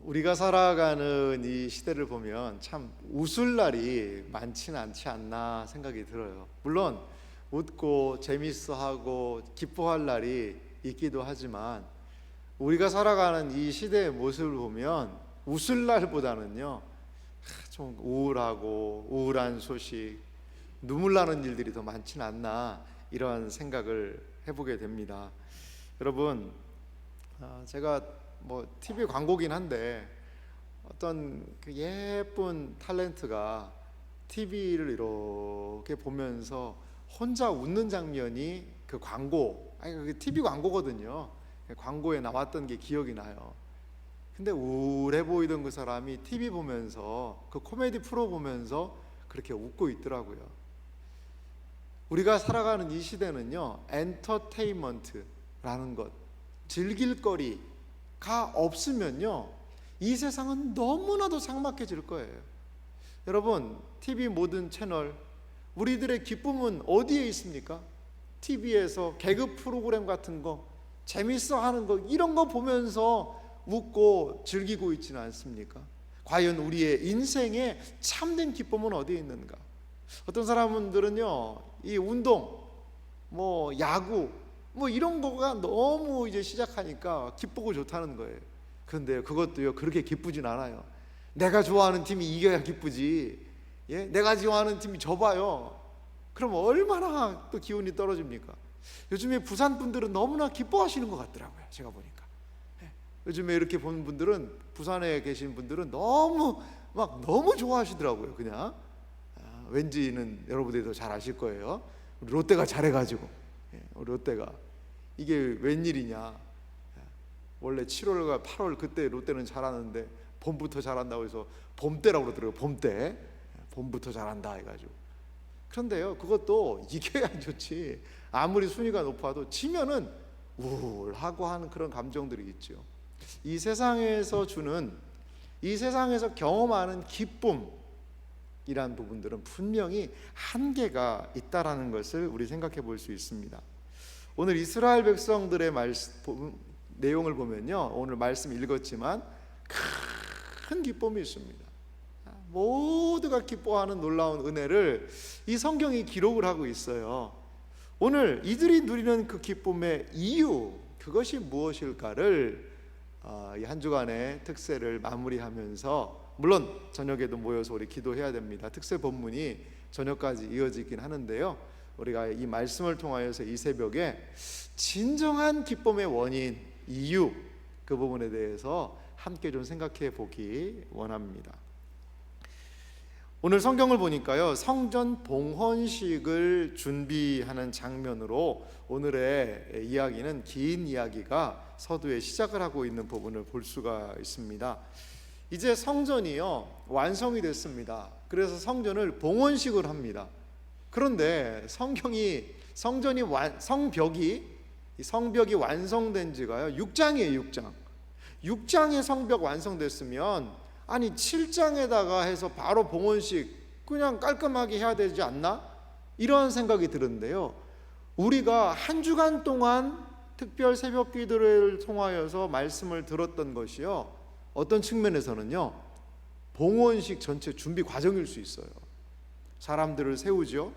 우리가 살아가는 이 시대를 보면 참 웃을 날이 많지는 않지 않나 생각이 들어요. 물론 웃고 재밌어하고 기뻐할 날이 있기도 하지만 우리가 살아가는 이 시대의 모습을 보면 웃을 날보다는요 좀 우울하고 우울한 소식, 눈물 나는 일들이 더 많지는 않나 이런 생각을 해보게 됩니다. 여러분, 제가 TV 광고긴 한데 어떤 그 예쁜 탤런트가 TV를 이렇게 보면서 혼자 웃는 장면이 그 광고, 그게 TV 광고거든요. 광고에 나왔던 게 기억이 나요. 근데 우울해 보이던 그 사람이 TV 보면서 그 코미디 프로 보면서 그렇게 웃고 있더라고요. 우리가 살아가는 이 시대는요, 엔터테인먼트라는 것, 즐길 거리가 없으면요, 이 세상은 너무나도 삭막해질 거예요. 여러분, TV 모든 채널, 우리들의 기쁨은 어디에 있습니까? TV에서 개그 프로그램 같은 거, 재밌어 하는 거, 이런 거 보면서 웃고 즐기고 있지는 않습니까? 과연 우리의 인생의 참된 기쁨은 어디에 있는가? 어떤 사람들은요, 이 운동, 야구, 이런 거가 너무 이제 시작하니까 기쁘고 좋다는 거예요. 그런데 그것도요, 그렇게 기쁘진 않아요. 내가 좋아하는 팀이 이겨야 기쁘지, 내가 좋아하는 팀이 져봐요. 그럼 얼마나 또 기운이 떨어집니까? 요즘에 부산 분들은 너무나 기뻐하시는 것 같더라고요. 제가 보니까 요즘에 이렇게 본 분들은, 부산에 계신 분들은 너무 좋아하시더라고요. 그냥 왠지는 여러분들도 잘 아실 거예요. 우리 롯데가 잘해가지고, 우리 롯데가 이게 웬일이냐, 원래 7월과 8월 그때 롯데는 잘하는데 봄부터 잘한다고 해서 봄때라고 그러더라고요. 봄때, 봄부터 잘한다 해가지고. 그런데요, 그것도 이겨야 좋지. 아무리 순위가 높아도 지면은 우울하고 하는 그런 감정들이 있죠. 이 세상에서 경험하는 기쁨이란 부분들은 분명히 한계가 있다라는 것을 우리 생각해 볼 수 있습니다. 오늘 이스라엘 백성들의 내용을 보면요, 오늘 말씀 읽었지만 큰 기쁨이 있습니다. 모두가 기뻐하는 놀라운 은혜를 이 성경이 기록을 하고 있어요. 오늘 이들이 누리는 그 기쁨의 이유, 그것이 무엇일까를 이 한 주간의 특세를 마무리하면서, 물론 저녁에도 모여서 우리 기도해야 됩니다. 특세 본문이 저녁까지 이어지긴 하는데요, 우리가 이 말씀을 통하여서 이 새벽에 진정한 기쁨의 원인, 이유, 그 부분에 대해서 함께 좀 생각해 보기 원합니다. 오늘 성경을 보니까요, 성전 봉헌식을 준비하는 장면으로 오늘의 이야기는 긴 이야기가 서두에 시작을 하고 있는 부분을 볼 수가 있습니다. 이제 성전이요, 완성이 됐습니다. 그래서 성전을 봉헌식을 합니다. 그런데 성벽이 완성된 지가요 6장이에요. 6장의 성벽 완성됐으면, 아니 7장에다가 해서 바로 봉헌식 그냥 깔끔하게 해야 되지 않나? 이런 생각이 드는데요, 우리가 한 주간 동안 특별 새벽 기도를 통하여서 말씀을 들었던 것이요, 어떤 측면에서는요, 봉헌식 전체 준비 과정일 수 있어요. 사람들을 세우죠.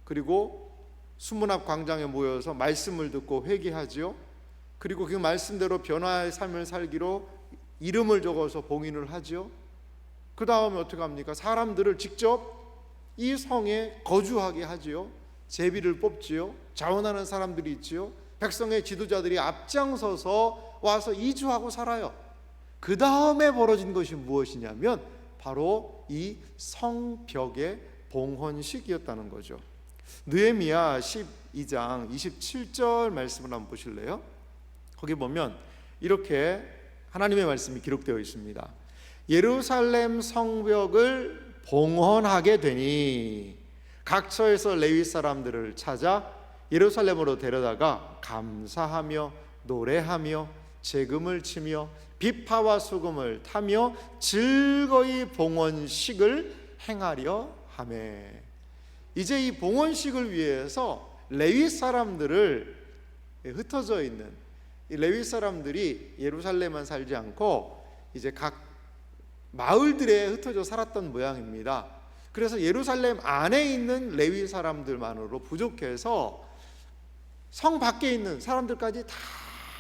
그리고 수문 앞 광장에 모여서 말씀을 듣고 회개하죠. 그리고 그 말씀대로 변화의 삶을 살기로 이름을 적어서 봉인을 하죠. 그 다음에 어떻게 합니까? 사람들을 직접 이 성에 거주하게 하지요. 제비를 뽑지요. 자원하는 사람들이 있지요. 백성의 지도자들이 앞장서서 와서 이주하고 살아요. 그 다음에 벌어진 것이 무엇이냐면 바로 이 성벽의 봉헌식이었다는 거죠. 느헤미야 12장 27절 말씀을 한번 보실래요? 거기 보면 이렇게 하나님의 말씀이 기록되어 있습니다. 예루살렘 성벽을 봉헌하게 되니 각처에서 레위 사람들을 찾아 예루살렘으로 데려다가 감사하며 노래하며 제금을 치며 비파와 수금을 타며 즐거이 봉헌식을 행하려 하매. 이제 이 봉헌식을 위해서 레위 사람들을, 흩어져 있는 이 레위 사람들이 예루살렘만 살지 않고 이제 각 마을들에 흩어져 살았던 모양입니다. 그래서 예루살렘 안에 있는 레위 사람들만으로 부족해서 성 밖에 있는 사람들까지 다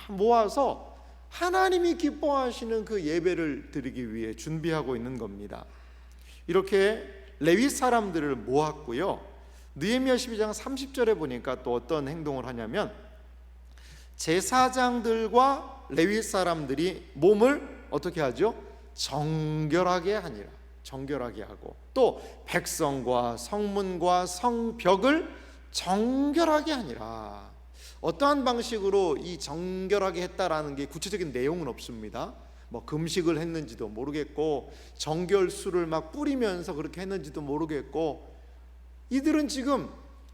모아서 하나님이 기뻐하시는 그 예배를 드리기 위해 준비하고 있는 겁니다. 이렇게 레위 사람들을 모았고요. 느헤미야 12장 30절에 보니까 또 어떤 행동을 하냐면 제사장들과 레위 사람들이 몸을 어떻게 하죠? 정결하게 하니라. 정결하게 하고 또 백성과 성문과 성벽을 정결하게 하니라. 어떠한 방식으로 이 정결하게 했다라는 게 구체적인 내용은 없습니다. 뭐 금식을 했는지도 모르겠고 정결수를 막 뿌리면서 그렇게 했는지도 모르겠고, 이들은 지금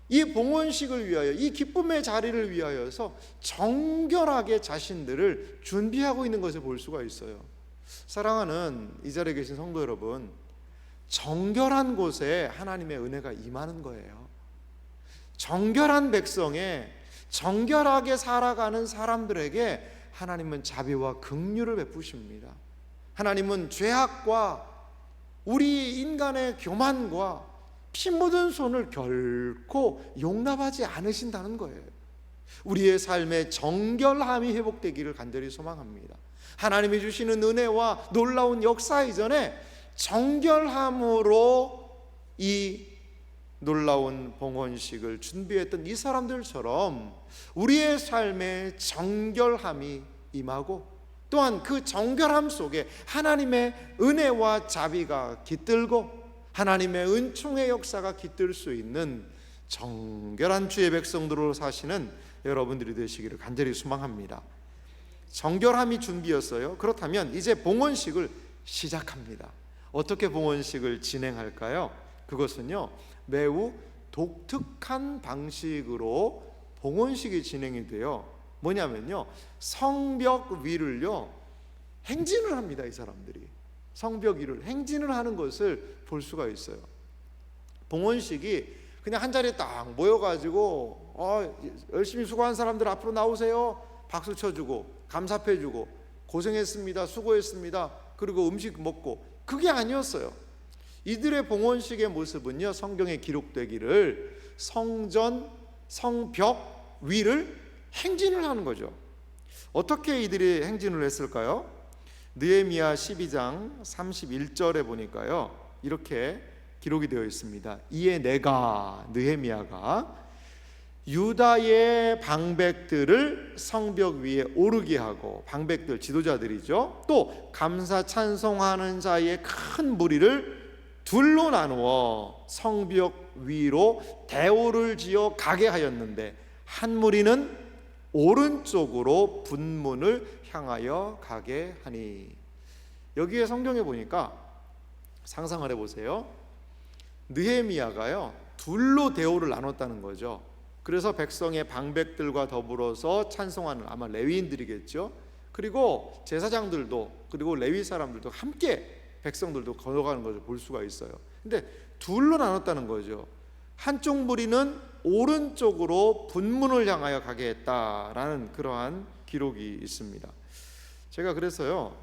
이 봉헌식을 위하여, 이 기쁨의 자리를 위하여서 정결하게 자신들을 준비하고 있는 것을 볼 수가 있어요. 사랑하는 이 자리에 계신 성도 여러분, 정결한 곳에 하나님의 은혜가 임하는 거예요. 정결한 백성에, 정결하게 살아가는 사람들에게 하나님은 자비와 긍휼을 베푸십니다. 하나님은 죄악과 우리 인간의 교만과 피 묻은 손을 결코 용납하지 않으신다는 거예요. 우리의 삶의 정결함이 회복되기를 간절히 소망합니다. 하나님이 주시는 은혜와 놀라운 역사 이전에 정결함으로 이 놀라운 봉헌식을 준비했던 이 사람들처럼 우리의 삶에 정결함이 임하고, 또한 그 정결함 속에 하나님의 은혜와 자비가 깃들고 하나님의 은총의 역사가 깃들 수 있는 정결한 주의 백성들로 사시는 여러분들이 되시기를 간절히 소망합니다. 정결함이 준비였어요. 그렇다면 이제 봉헌식을 시작합니다. 어떻게 봉헌식을 진행할까요? 그것은요, 매우 독특한 방식으로 봉헌식이 진행이 돼요. 뭐냐면요, 성벽 위를요 행진을 합니다. 이 사람들이 성벽 위를 행진을 하는 것을 볼 수가 있어요. 봉헌식이 그냥 한 자리에 딱 모여가지고 열심히 수고한 사람들 앞으로 나오세요, 박수 쳐주고 감사패주고 고생했습니다, 수고했습니다, 그리고 음식 먹고, 그게 아니었어요. 이들의 봉헌식의 모습은요, 성경에 기록되기를 성전, 성벽 위를 행진을 하는 거죠. 어떻게 이들이 행진을 했을까요? 느헤미야 12장 31절에 보니까요, 이렇게 기록이 되어 있습니다. 이에 내가, 느헤미야가 유다의 방백들을 성벽 위에 오르게 하고, 방백들 지도자들이죠, 또 감사 찬송하는 자의 큰 무리를 둘로 나누어 성벽 위로 대오를 지어 가게 하였는데, 한 무리는 오른쪽으로 분문을 향하여 가게 하니. 여기에 성경에 보니까 상상을 해보세요. 느헤미야가요 둘로 대오를 나눴다는 거죠. 그래서 백성의 방백들과 더불어서 찬송하는, 아마 레위인들이겠죠, 그리고 제사장들도, 그리고 레위 사람들도 함께 백성들도 걸어가는 것을 볼 수가 있어요. 근데 둘로 나눴다는 거죠. 한쪽 무리는 오른쪽으로 분문을 향하여 가게 했다라는 그러한 기록이 있습니다. 제가 그래서요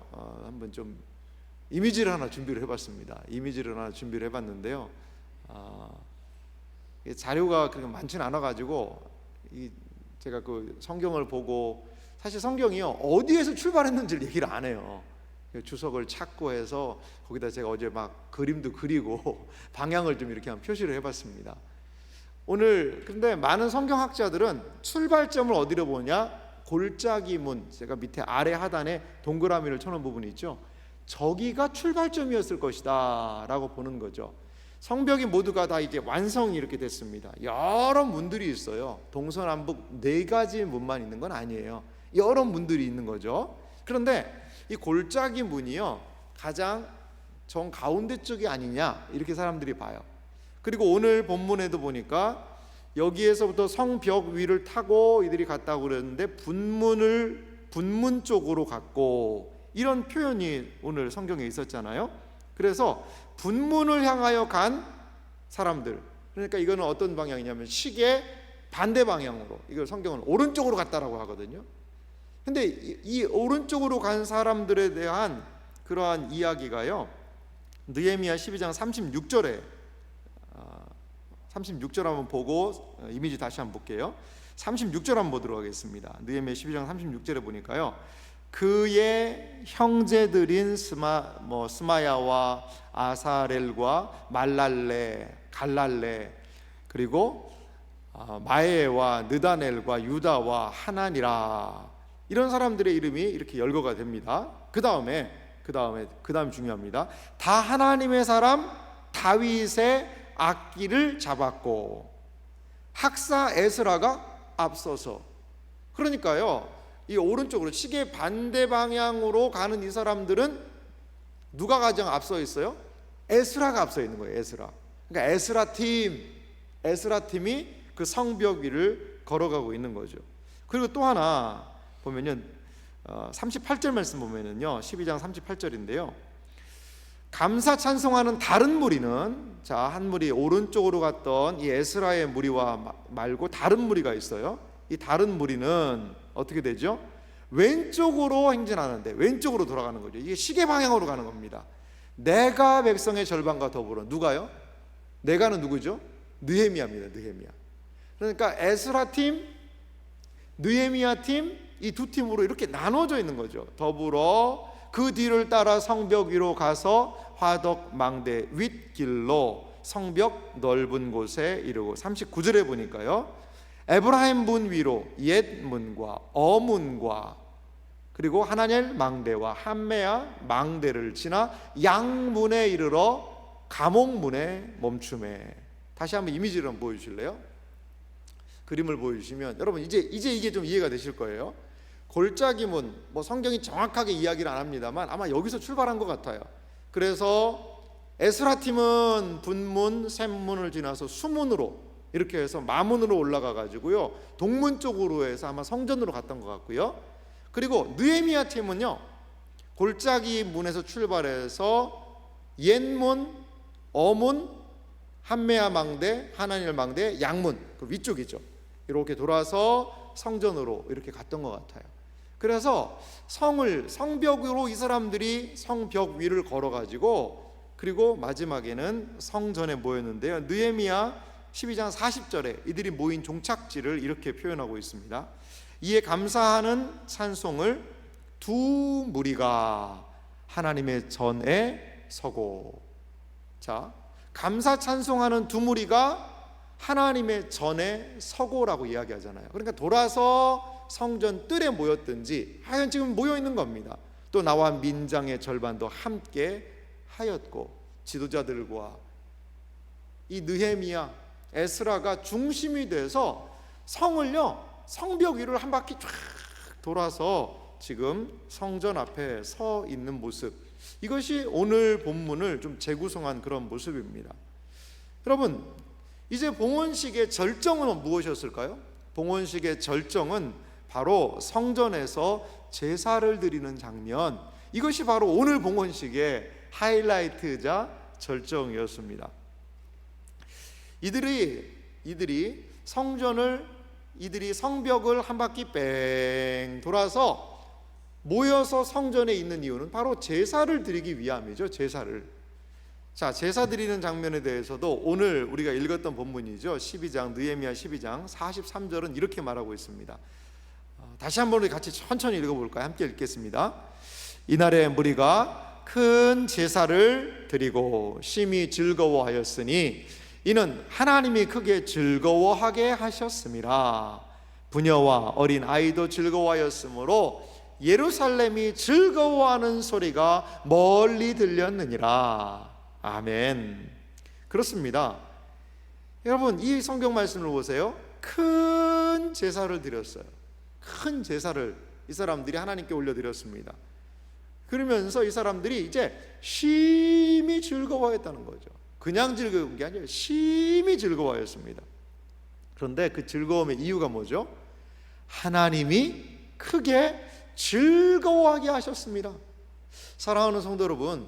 한번 좀 이미지를 하나 준비를 해봤습니다. 이미지를 하나 준비를 해봤는데요, 자료가 그렇게 많지는 않아가지고 제가 그 성경을 보고, 사실 성경이요 어디에서 출발했는지를 얘기를 안 해요. 주석을 찾고 해서 거기다 제가 어제 막 그림도 그리고 방향을 좀 이렇게 한번 표시를 해봤습니다. 오늘 근데 많은 성경학자들은 출발점을 어디로 보냐, 골짜기 문, 제가 밑에 아래 하단에 동그라미를 쳐놓은 부분이 있죠, 저기가 출발점이었을 것이다 라고 보는 거죠. 성벽이 모두가 다 이제 완성이 이렇게 됐습니다. 여러 문들이 있어요. 동서남북 4가지 문만 있는 건 아니에요. 여러 문들이 있는 거죠. 그런데 이 골짜기 문이요 가장 정 가운데 쪽이 아니냐, 이렇게 사람들이 봐요. 그리고 오늘 본문에도 보니까 여기에서부터 성벽 위를 타고 이들이 갔다고 그랬는데 분문 쪽으로 갔고, 이런 표현이 오늘 성경에 있었잖아요. 그래서 분문을 향하여 간 사람들, 그러니까 이거는 어떤 방향이냐면 시계 반대 방향으로, 이걸 성경은 오른쪽으로 갔다라고 하거든요. 근데 이 오른쪽으로 간 사람들에 대한 그러한 이야기가요, 느헤미야 12장 36절에 36절 한번 보고 이미지 다시 한번 볼게요. 36절 한번 보도록 하겠습니다. 느헤미야 12장 36절에 보니까요, 그의 형제들인 스마야와 아사렐과 말랄레, 갈랄레, 그리고 마에와 느다넬과 유다와 하나니라, 이런 사람들의 이름이 이렇게 열거가 됩니다. 그 다음에 중요합니다. 다 하나님의 사람 다윗의 악기를 잡았고 학사 에스라가 앞서서, 그러니까요, 이 오른쪽으로 시계 반대 방향으로 가는 이 사람들은 누가 가장 앞서 있어요? 에스라가 앞서 있는 거예요. 에스라. 그러니까 에스라 팀이 그 성벽 위를 걸어가고 있는 거죠. 그리고 또 하나 보면요, 38절 말씀 보면은요, 12장 38절인데요, 감사 찬송하는 다른 무리는, 한 무리 오른쪽으로 갔던 이 에스라의 무리와 말고 다른 무리가 있어요. 이 다른 무리는 어떻게 되죠? 왼쪽으로 행진하는데 왼쪽으로 돌아가는 거죠. 이게 시계 방향으로 가는 겁니다. 내가 백성의 절반과 더불어, 누가요? 내가는 누구죠? 느헤미야입니다. 느헤미야. 그러니까 에스라 팀, 느헤미야 팀, 이 두 팀으로 이렇게 나눠져 있는 거죠. 더불어 그 뒤를 따라 성벽 위로 가서 화덕 망대 윗길로 성벽 넓은 곳에 이르고, 39절에 보니까요, 에브라임 문 위로 옛 문과 어문과 그리고 하나넬 망대와 함메야 망대를 지나 양문에 이르러 감옥문에 멈춤에. 다시 한번 이미지를 한번 보여주실래요? 그림을 보여주시면 여러분 이제 이게 좀 이해가 되실 거예요. 골짜기문, 성경이 정확하게 이야기를 안 합니다만 아마 여기서 출발한 것 같아요. 그래서 에스라 팀은 분문, 샘문을 지나서 수문으로 이렇게 해서 마문으로 올라가 가지고요, 동문 쪽으로 해서 아마 성전으로 갔던 것 같고요. 그리고 느헤미야 팀은요, 골짜기 문에서 출발해서 옛문, 어문, 함메야 망대, 하나넬 망대, 양문, 그 위쪽이죠. 이렇게 돌아서 성전으로 이렇게 갔던 것 같아요. 그래서 성벽으로 이 사람들이 성벽 위를 걸어가지고, 그리고 마지막에는 성전에 모였는데요, 느헤미야 12장 40절에 이들이 모인 종착지를 이렇게 표현하고 있습니다. 이에 감사하는 찬송을 두 무리가 하나님의 전에 서고. 자, 감사 찬송하는 두 무리가 하나님의 전에 서고라고 이야기하잖아요. 그러니까 돌아서 성전 뜰에 모였든지 하여간 지금 모여 있는 겁니다. 또 나와 민장의 절반도 함께 하였고, 지도자들과 이 느헤미야, 에스라가 중심이 돼서 성벽 위를 한 바퀴 쫙 돌아서 지금 성전 앞에 서 있는 모습, 이것이 오늘 본문을 좀 재구성한 그런 모습입니다. 여러분, 이제 봉헌식의 절정은 무엇이었을까요? 봉헌식의 절정은 바로 성전에서 제사를 드리는 장면, 이것이 바로 오늘 봉헌식의 하이라이트자 절정이었습니다. 이들이 성벽을 한 바퀴 뺑 돌아서 모여서 성전에 있는 이유는 바로 제사를 드리기 위함이죠. 제사를. 자, 제사 드리는 장면에 대해서도 오늘 우리가 읽었던 본문이죠. 12장, 느헤미야 12장 43절은 이렇게 말하고 있습니다. 다시 한번 우리 같이 천천히 읽어볼까요? 함께 읽겠습니다. 이날에 무리가 큰 제사를 드리고 심히 즐거워하였으니 이는 하나님이 크게 즐거워하게 하셨음이라. 부녀와 어린 아이도 즐거워하였으므로 예루살렘이 즐거워하는 소리가 멀리 들렸느니라. 아멘. 그렇습니다. 여러분, 이 성경 말씀을 보세요. 큰 제사를 드렸어요. 큰 제사를 이 사람들이 하나님께 올려드렸습니다. 그러면서 이 사람들이 이제 심히 즐거워했다는 거죠. 그냥 즐거운 게 아니라 심히 즐거워했습니다. 그런데 그 즐거움의 이유가 뭐죠? 하나님이 크게 즐거워하게 하셨습니다. 사랑하는 성도 여러분,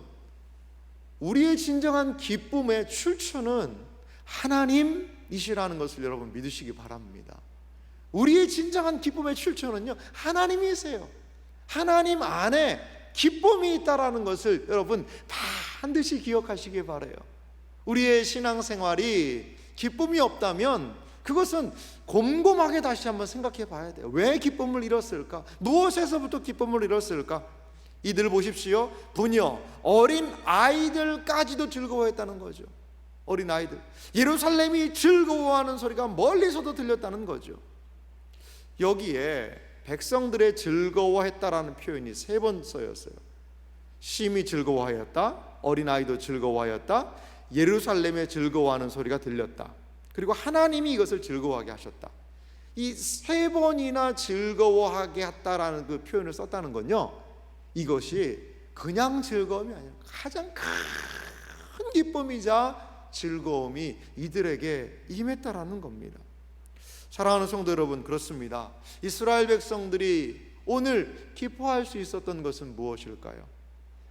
우리의 진정한 기쁨의 출처는 하나님이시라는 것을 여러분 믿으시기 바랍니다. 우리의 진정한 기쁨의 출처는요, 하나님이세요. 하나님 안에 기쁨이 있다라는 것을 여러분 반드시 기억하시기 바라요. 우리의 신앙생활이 기쁨이 없다면 그것은 곰곰하게 다시 한번 생각해 봐야 돼요. 왜 기쁨을 잃었을까? 무엇에서부터 기쁨을 잃었을까? 이들 보십시오. 부녀, 어린 아이들까지도 즐거워했다는 거죠. 어린 아이들, 예루살렘이 즐거워하는 소리가 멀리서도 들렸다는 거죠. 여기에 백성들의 즐거워했다라는 표현이 3번 써였어요. 심히 즐거워하였다, 어린아이도 즐거워하였다, 예루살렘에 즐거워하는 소리가 들렸다, 그리고 하나님이 이것을 즐거워하게 하셨다. 이 3번이나 즐거워하게 했다라는 그 표현을 썼다는 건요, 이것이 그냥 즐거움이 아니라 가장 큰 기쁨이자 즐거움이 이들에게 임했다라는 겁니다. 사랑하는 성도 여러분, 그렇습니다. 이스라엘 백성들이 오늘 기뻐할 수 있었던 것은 무엇일까요?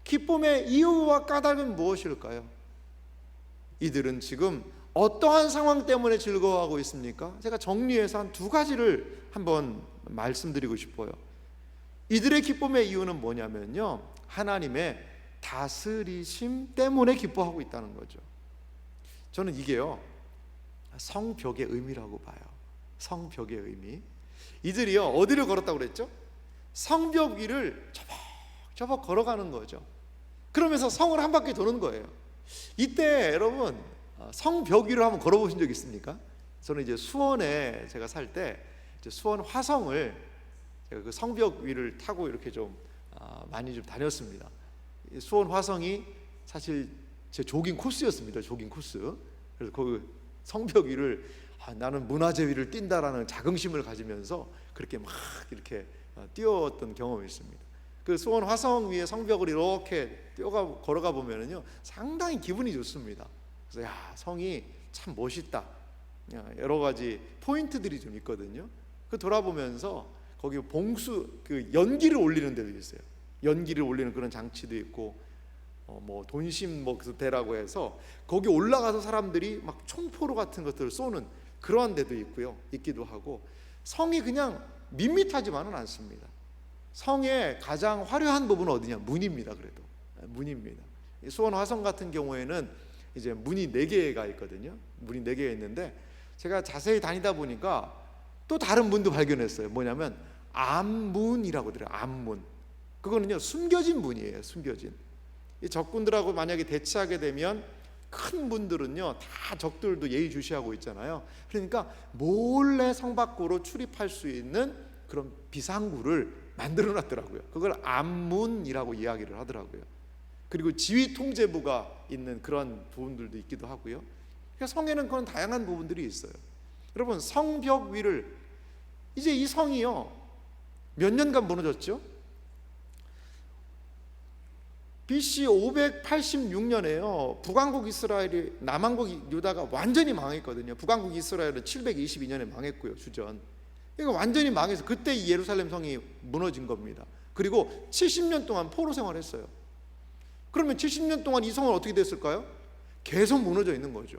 기쁨의 이유와 까닭은 무엇일까요? 이들은 지금 어떠한 상황 때문에 즐거워하고 있습니까? 제가 정리해서 한 2가지를 한번 말씀드리고 싶어요. 이들의 기쁨의 이유는 뭐냐면요, 하나님의 다스리심 때문에 기뻐하고 있다는 거죠. 저는 이게요, 성벽의 의미라고 봐요. 성벽의 의미. 이들이요, 어디를 걸었다고 그랬죠? 성벽 위를 저벅저벅 걸어가는 거죠. 그러면서 성을 한 바퀴 도는 거예요. 이때 여러분, 성벽 위를 한번 걸어보신 적 있습니까? 저는 이제 수원에 제가 살 때 수원 화성을 제가 그 성벽 위를 타고 이렇게 좀 많이 좀 다녔습니다. 수원 화성이 사실 제 조깅 코스였습니다. 조깅 코스. 그래서 그 성벽 위를 나는 문화재 위를 뛴다라는 자긍심을 가지면서 그렇게 막 이렇게 뛰었던 경험이 있습니다. 그 수원 화성 위에 성벽을 이렇게 걸어가 보면은요, 상당히 기분이 좋습니다. 그래서 야, 성이 참 멋있다. 여러 가지 포인트들이 좀 있거든요. 그 돌아보면서 거기 봉수, 그 연기를 올리는 데도 있어요. 연기를 올리는 그런 장치도 있고, 뭐 돈심 뭐 대라고 해서 거기 올라가서 사람들이 막 총포로 같은 것들을 쏘는 그러한 데도 있기도 하고, 성이 그냥 밋밋하지만은 않습니다. 성의 가장 화려한 부분은 어디냐? 문입니다. 그래도 문입니다. 수원 화성 같은 경우에는 이제 문이 4개가 있거든요. 문이 4개가 있는데 제가 자세히 다니다 보니까 또 다른 문도 발견했어요. 뭐냐면 암문이라고 그래요. 암문. 그거는요, 숨겨진 문이에요. 숨겨진. 이 적군들하고 만약에 대치하게 되면 큰 문들은요, 다 적들도 예의주시하고 있잖아요. 그러니까 몰래 성 밖으로 출입할 수 있는 그런 비상구를 만들어 놨더라고요. 그걸 암문이라고 이야기를 하더라고요. 그리고 지휘 통제부가 있는 그런 부분들도 있기도 하고요. 그러니까 성에는 그런 다양한 부분들이 있어요. 여러분, 성벽 위를, 이제 이 성이요, 몇 년간 무너졌죠? BC 586년에요 북왕국 이스라엘이 남왕국 유다가 완전히 망했거든요. 북왕국 이스라엘은 722년에 망했고요, 주전. 그러니까 완전히 망해서 그때 이 예루살렘 성이 무너진 겁니다. 그리고 70년 동안 포로 생활했어요. 그러면 70년 동안 이 성은 어떻게 됐을까요? 계속 무너져 있는 거죠.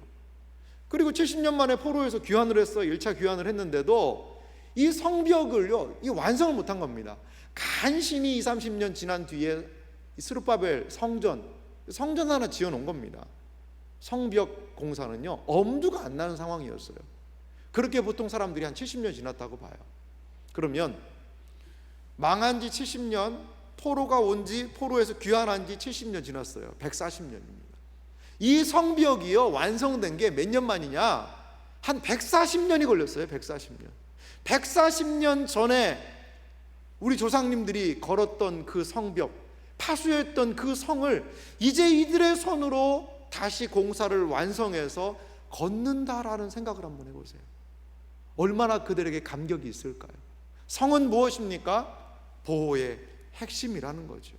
그리고 70년 만에 포로에서 귀환을 했어요. 1차 귀환을 했는데도 이 성벽을요, 이 완성을 못한 겁니다. 간신히 20-30년 지난 뒤에 스룹바벨 성전 하나 지어놓은 겁니다. 성벽 공사는요, 엄두가 안 나는 상황이었어요. 그렇게 보통 사람들이 한 70년 지났다고 봐요. 그러면 망한 지 70년, 포로에서 귀환한 지 70년 지났어요. 140년입니다. 이 성벽이요, 완성된 게 몇 년 만이냐? 한 140년이 걸렸어요. 140년. 140년 전에 우리 조상님들이 걸었던 그 성벽, 파수했던 그 성을 이제 이들의 손으로 다시 공사를 완성해서 걷는다라는 생각을 한번 해보세요. 얼마나 그들에게 감격이 있을까요? 성은 무엇입니까? 보호의 핵심이라는 거죠.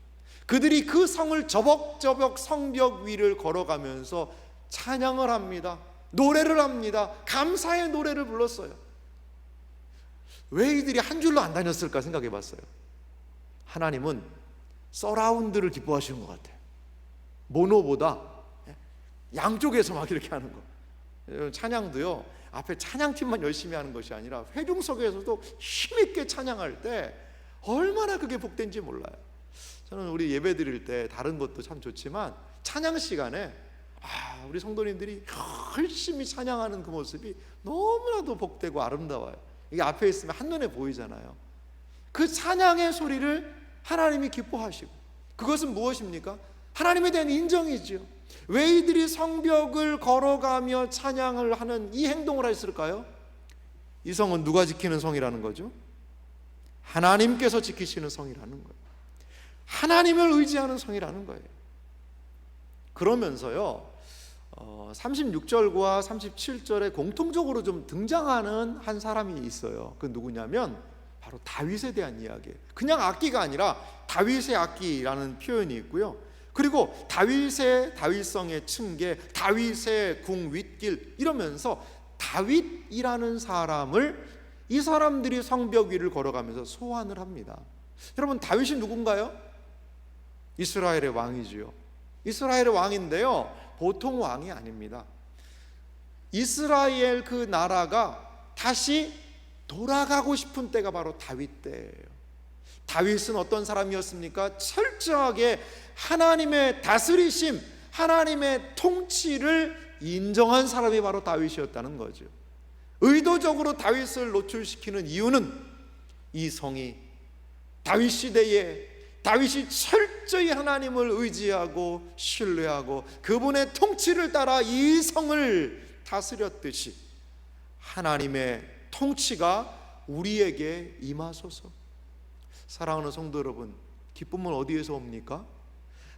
그들이 그 성을 저벅저벅 성벽 위를 걸어가면서 찬양을 합니다. 노래를 합니다. 감사의 노래를 불렀어요. 왜 이들이 한 줄로 안 다녔을까 생각해 봤어요. 하나님은 서라운드를 기뻐하시는 것 같아요. 모노보다 양쪽에서 막 이렇게 하는 거. 찬양도요, 앞에 찬양팀만 열심히 하는 것이 아니라 회중석에서도 힘있게 찬양할 때 얼마나 그게 복된지 몰라요. 저는 우리 예배 드릴 때 다른 것도 참 좋지만 찬양 시간에 우리 성도님들이 열심히 찬양하는 그 모습이 너무나도 복되고 아름다워요. 이게 앞에 있으면 한눈에 보이잖아요. 그 찬양의 소리를 하나님이 기뻐하시고, 그것은 무엇입니까? 하나님에 대한 인정이죠. 왜 이들이 성벽을 걸어가며 찬양을 하는 이 행동을 했을까요? 이 성은 누가 지키는 성이라는 거죠? 하나님께서 지키시는 성이라는 거예요. 하나님을 의지하는 성이라는 거예요. 그러면서요 36절과 37절에 공통적으로 좀 등장하는 한 사람이 있어요. 그 누구냐면 바로 다윗에 대한 이야기예요. 그냥 악기가 아니라 다윗의 악기라는 표현이 있고요. 그리고 다윗성의 층계, 다윗의 궁 윗길, 이러면서 다윗이라는 사람을 이 사람들이 성벽 위를 걸어가면서 소환을 합니다. 여러분, 다윗이 누군가요? 이스라엘의 왕이지요. 이스라엘의 왕인데요, 보통 왕이 아닙니다. 이스라엘 그 나라가 다시 돌아가고 싶은 때가 바로 다윗 때예요. 다윗은 어떤 사람이었습니까? 철저하게 하나님의 다스리심, 하나님의 통치를 인정한 사람이 바로 다윗이었다는 거죠. 의도적으로 다윗을 노출시키는 이유는 이 성이 다윗 시대에 다윗이 철저히 하나님을 의지하고 신뢰하고 그분의 통치를 따라 이 성을 다스렸듯이 하나님의 통치가 우리에게 임하소서. 사랑하는 성도 여러분, 기쁨은 어디에서 옵니까?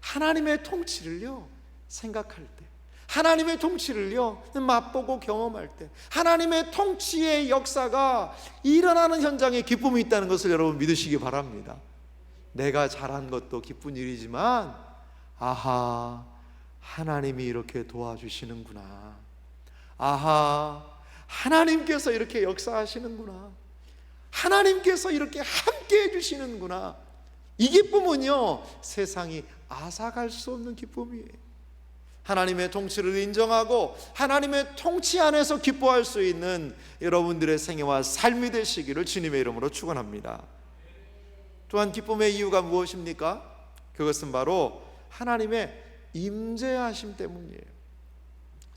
하나님의 통치를요 생각할 때, 하나님의 통치를요 맛보고 경험할 때, 하나님의 통치의 역사가 일어나는 현장에 기쁨이 있다는 것을 여러분 믿으시기 바랍니다. 내가 잘한 것도 기쁜 일이지만 아하, 하나님이 이렇게 도와주시는구나, 아하, 하나님께서 이렇게 역사하시는구나, 하나님께서 이렇게 함께 해주시는구나. 이 기쁨은요 세상이 앗아갈 수 없는 기쁨이에요. 하나님의 통치를 인정하고 하나님의 통치 안에서 기뻐할 수 있는 여러분들의 생애와 삶이 되시기를 주님의 이름으로 축원합니다. 또한 기쁨의 이유가 무엇입니까? 그것은 바로 하나님의 임재하심 때문이에요.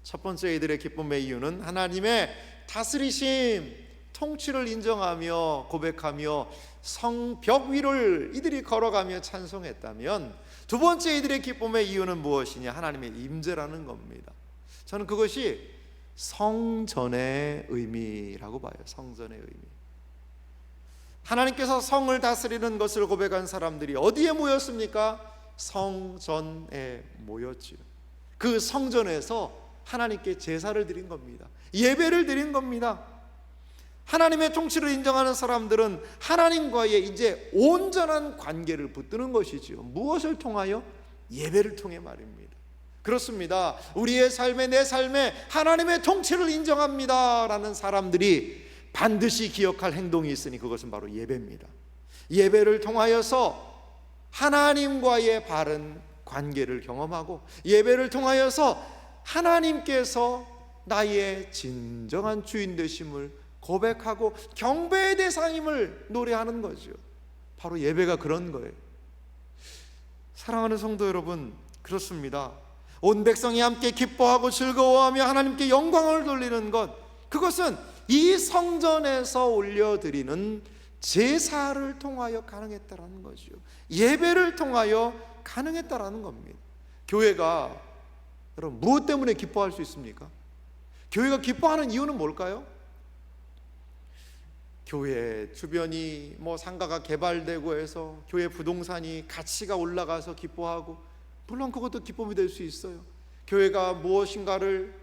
첫 번째 이들의 기쁨의 이유는 하나님의 다스리심, 통치를 인정하며 고백하며 성벽 위를 이들이 걸어가며 찬송했다면, 두 번째 이들의 기쁨의 이유는 무엇이냐? 하나님의 임재라는 겁니다. 저는 그것이 성전의 의미라고 봐요. 성전의 의미. 하나님께서 성을 다스리는 것을 고백한 사람들이 어디에 모였습니까? 성전에 모였지요. 그 성전에서 하나님께 제사를 드린 겁니다. 예배를 드린 겁니다. 하나님의 통치를 인정하는 사람들은 하나님과의 이제 온전한 관계를 붙드는 것이지요. 무엇을 통하여? 예배를 통해 말입니다. 그렇습니다. 우리의 삶에, 내 삶에 하나님의 통치를 인정합니다 라는 사람들이 반드시 기억할 행동이 있으니 그것은 바로 예배입니다. 예배를 통하여서 하나님과의 바른 관계를 경험하고, 예배를 통하여서 하나님께서 나의 진정한 주인 되심을 고백하고 경배의 대상임을 노래하는 거죠. 바로 예배가 그런 거예요. 사랑하는 성도 여러분, 그렇습니다. 온 백성이 함께 기뻐하고 즐거워하며 하나님께 영광을 돌리는 것, 그것은 이 성전에서 올려드리는 제사를 통하여 가능했다라는 거죠. 예배를 통하여 가능했다라는 겁니다. 교회가 여러분 무엇 때문에 기뻐할 수 있습니까? 교회가 기뻐하는 이유는 뭘까요? 교회 주변이 상가가 개발되고 해서 교회 부동산이 가치가 올라가서 기뻐하고, 물론 그것도 기쁨이 될 수 있어요. 교회가 무엇인가를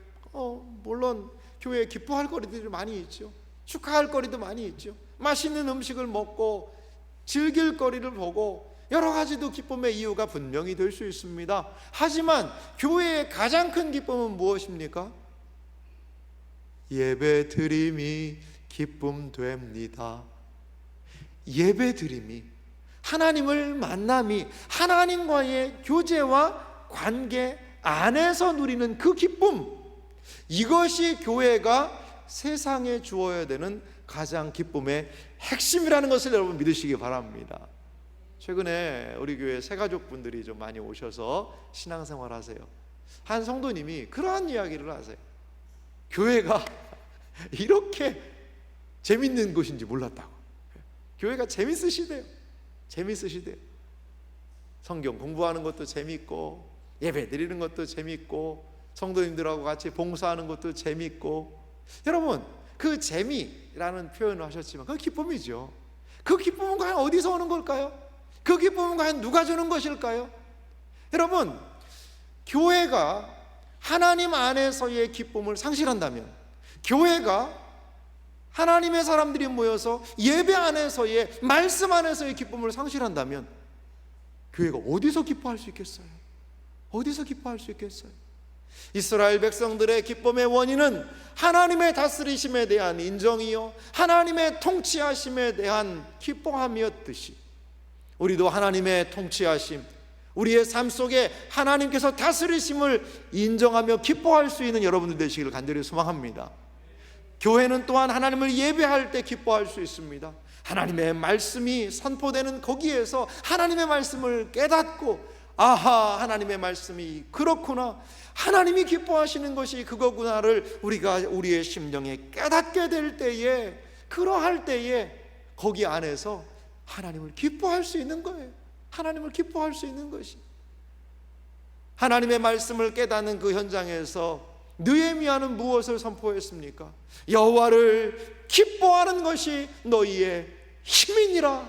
물론 교회에 기뻐할 거리들이 많이 있죠. 축하할 거리도 많이 있죠. 맛있는 음식을 먹고 즐길 거리를 보고 여러 가지도 기쁨의 이유가 분명히 될 수 있습니다. 하지만 교회의 가장 큰 기쁨은 무엇입니까? 예배 드림이 기쁨 됩니다. 예배 드림이, 하나님을 만남이, 하나님과의 교제와 관계 안에서 누리는 그 기쁨, 이것이 교회가 세상에 주어야 되는 가장 기쁨의 핵심이라는 것을 여러분 믿으시기 바랍니다. 최근에 우리 교회 새가족분들이 좀 많이 오셔서 신앙생활 하세요. 한 성도님이 그러한 이야기를 하세요. 교회가 이렇게 재밌는 곳인지 몰랐다고. 교회가 재밌으시대요. 성경 공부하는 것도 재밌고, 예배 드리는 것도 재밌고, 성도님들하고 같이 봉사하는 것도 재밌고. 여러분, 그 재미라는 표현을 하셨지만 그 기쁨이죠. 그 기쁨은 과연 어디서 오는 걸까요? 그 기쁨은 과연 누가 주는 것일까요? 여러분, 교회가 하나님 안에서의 기쁨을 상실한다면, 교회가 하나님의 사람들이 모여서 예배 안에서의, 말씀 안에서의 기쁨을 상실한다면 교회가 어디서 기뻐할 수 있겠어요? 어디서 기뻐할 수 있겠어요? 이스라엘 백성들의 기쁨의 원인은 하나님의 다스리심에 대한 인정이요, 하나님의 통치하심에 대한 기뻐함이었듯이, 우리도 하나님의 통치하심, 우리의 삶 속에 하나님께서 다스리심을 인정하며 기뻐할 수 있는 여러분들 되시기를 간절히 소망합니다. 교회는 또한 하나님을 예배할 때 기뻐할 수 있습니다. 하나님의 말씀이 선포되는 거기에서 하나님의 말씀을 깨닫고, 아하, 하나님의 말씀이 그렇구나, 하나님이 기뻐하시는 것이 그거구나를 우리가 우리의 심령에 깨닫게 될 때에, 그러할 때에 거기 안에서 하나님을 기뻐할 수 있는 거예요. 하나님을 기뻐할 수 있는 것이, 하나님의 말씀을 깨닫는 그 현장에서 느헤미야는 무엇을 선포했습니까? 여호와를 기뻐하는 것이 너희의 힘이니라.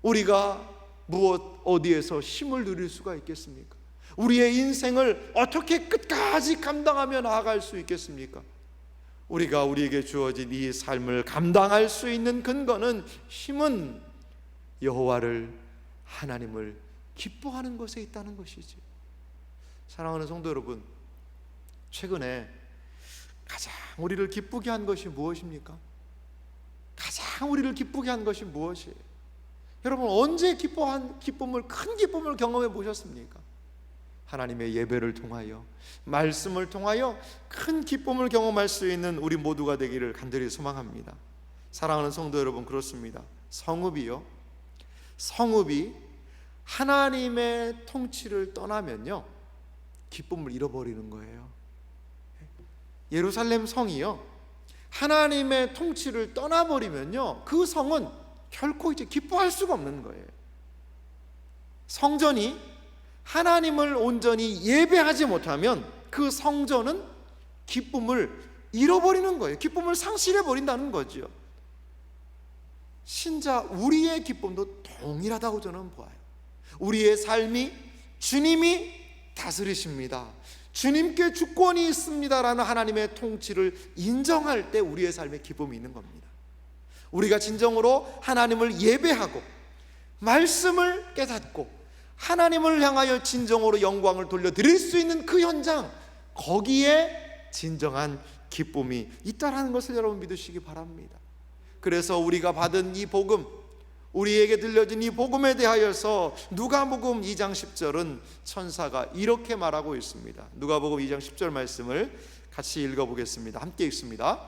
우리가 무엇 어디에서 힘을 누릴 수가 있겠습니까? 우리의 인생을 어떻게 끝까지 감당하며 나아갈 수 있겠습니까? 우리가 우리에게 주어진 이 삶을 감당할 수 있는 근거는, 힘은 여호와를, 하나님을 기뻐하는 것에 있다는 것이지. 사랑하는 성도 여러분, 최근에 가장 우리를 기쁘게 한 것이 무엇입니까? 가장 우리를 기쁘게 한 것이 무엇이에요? 여러분, 언제 큰 기쁨을 경험해 보셨습니까? 하나님의 예배를 통하여, 말씀을 통하여 큰 기쁨을 경험할 수 있는 우리 모두가 되기를 간절히 소망합니다. 사랑하는 성도 여러분, 그렇습니다. 성읍이 하나님의 통치를 떠나면요, 기쁨을 잃어버리는 거예요. 예루살렘 성이요, 하나님의 통치를 떠나버리면요, 그 성은 결코 이제 기뻐할 수가 없는 거예요. 성전이 하나님을 온전히 예배하지 못하면 그 성전은 기쁨을 잃어버리는 거예요. 기쁨을 상실해버린다는 거죠. 신자 우리의 기쁨도 동일하다고 저는 보아요. 우리의 삶이 주님이 다스리십니다, 주님께 주권이 있습니다라는 하나님의 통치를 인정할 때 우리의 삶에 기쁨이 있는 겁니다. 우리가 진정으로 하나님을 예배하고 말씀을 깨닫고 하나님을 향하여 진정으로 영광을 돌려드릴 수 있는 그 현장, 거기에 진정한 기쁨이 있다라는 것을 여러분 믿으시기 바랍니다. 그래서 우리가 받은 이 복음, 우리에게 들려진 이 복음에 대하여서 누가복음 2장 10절은 천사가 이렇게 말하고 있습니다. 누가복음 2장 10절 말씀을 같이 읽어보겠습니다. 함께 읽습니다.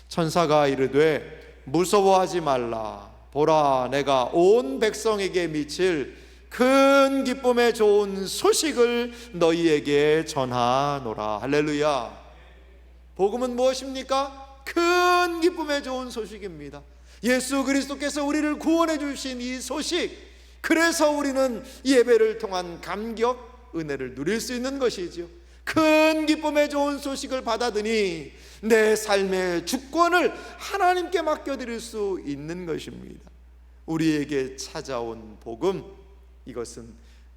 천사가 이르되 무서워하지 말라. 보라, 내가 온 백성에게 미칠 큰 기쁨의 좋은 소식을 너희에게 전하노라. 할렐루야. 복음은 무엇입니까? 큰 기쁨의 좋은 소식입니다. 예수 그리스도께서 우리를 구원해 주신 이 소식, 그래서 우리는 예배를 통한 감격, 은혜를 누릴 수 있는 것이죠. 큰 기쁨의 좋은 소식을 받아드니 내 삶의 주권을 하나님께 맡겨드릴 수 있는 것입니다. 우리에게 찾아온 복음, 이것은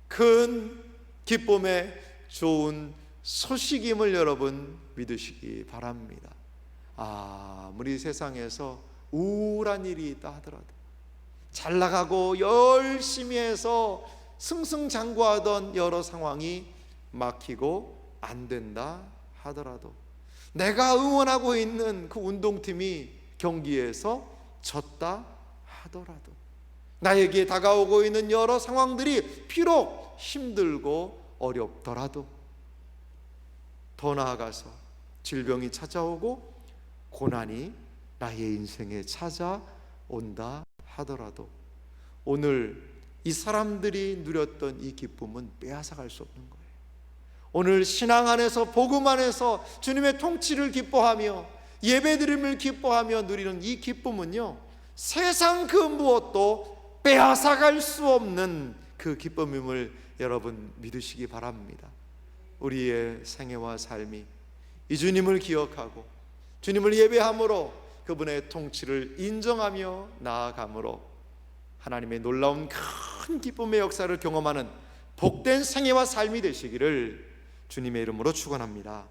큰 기쁨의 좋은 소식임을 여러분 믿으시기 바랍니다. 아무리 세상에서 우울한 일이 있다 하더라도, 잘 나가고 열심히 해서 승승장구하던 여러 상황이 막히고 안 된다 하더라도, 내가 응원하고 있는 그 운동팀이 경기에서 졌다 하더라도, 나에게 다가오고 있는 여러 상황들이 비록 힘들고 어렵더라도, 더 나아가서 질병이 찾아오고 고난이 나의 인생에 찾아온다 하더라도, 오늘 이 사람들이 누렸던 이 기쁨은 빼앗아갈 수 없는 거예요. 오늘 신앙 안에서, 복음 안에서 주님의 통치를 기뻐하며 예배드림을 기뻐하며 누리는 이 기쁨은요, 세상 그 무엇도 빼앗아갈 수 없는 그 기쁨임을 여러분 믿으시기 바랍니다. 우리의 생애와 삶이 이 주님을 기억하고 주님을 예배함으로 그분의 통치를 인정하며 나아감으로 하나님의 놀라운 큰 기쁨의 역사를 경험하는 복된 생애와 삶이 되시기를 주님의 이름으로 축원합니다.